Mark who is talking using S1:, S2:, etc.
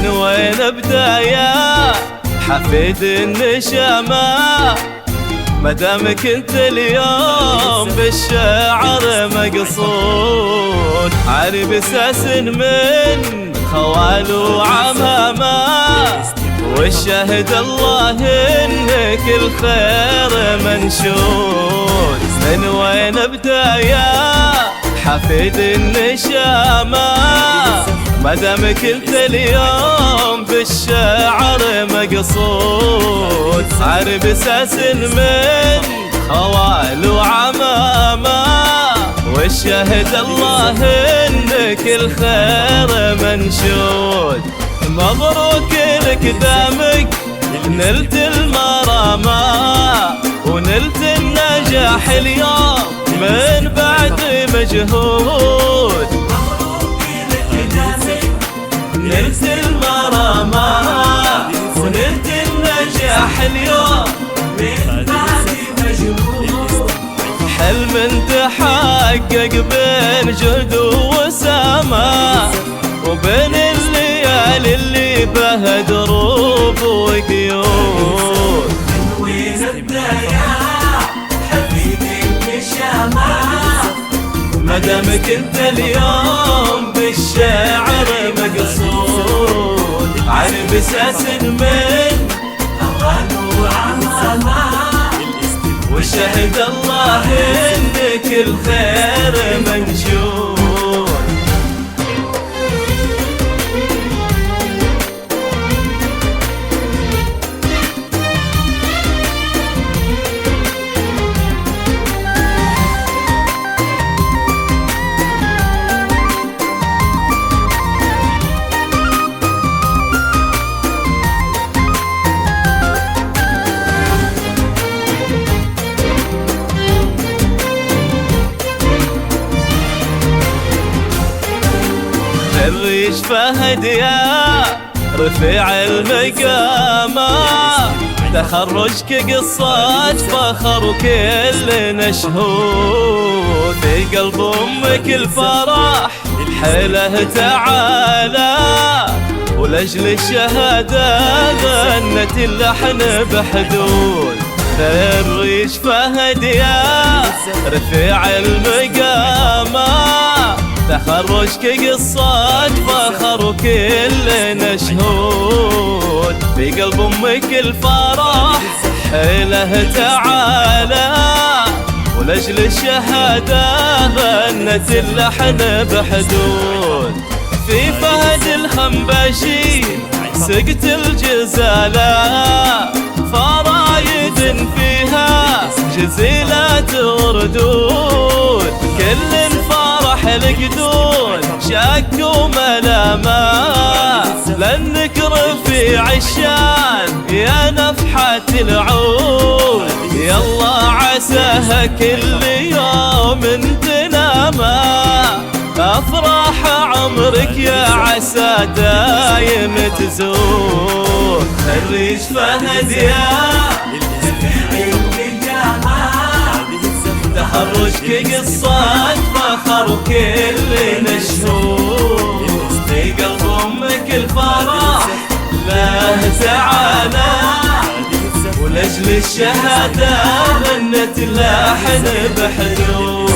S1: من وين ابدا يا حفيد النشامة مدامك انت اليوم بالشعر مقصود عاري بساس من خوال وعمامة والشاهد الله انك الخير منشود من وين ابدا يا حفيد النشامة مدامك انت اليوم بالشعر مقصود عاري بساس من خوال وعمامة والشاهد الله انك الخير منشود مبروك لك دامك نلت المرامة ونلت النجاح اليوم من بعد مجهود
S2: مبروك لك دامك
S1: نلت المرامة ونلت النجاح اليوم
S2: من بعد مجهود
S1: حلم تحقق بين جهد وسامة وبين الليالي اللي بها دروب وقيود
S2: من وين ابدا يا حبيبي النشامة
S1: مدامك انت اليوم بالشعر مقصود عاري بساس من
S2: خوال وعمامة
S1: وشهد الله انك الخير منشود الريش فهد يا رفيع المقامة تخرجك قصات فخر وكل نشهود في قلب امك الفرح حيله تعالى ولأجل الشهادة غنت اللحن بحدود الريش فهد يا رفيع المقامة تخرجك قصات فخر وكل نشهود في قلب امك الفرح حيله تعالى ولأجل الشهادة غنت اللحن بحدود في فهد الخنبشي سقت الجزالة فرايد فيها جزيلات وردود كل فرح لك دون شك وملامة لأنك رفيع الشان يا نفحة العود يلا عساها كل يوم تنامى أفراح عمرك يا عسى دايم تزور الريش فهد يا تخرجك قصات فخر وكل نشهود في قلب امك الفرح لا تعالى ولأجل الشهادة غنت اللحن بحدود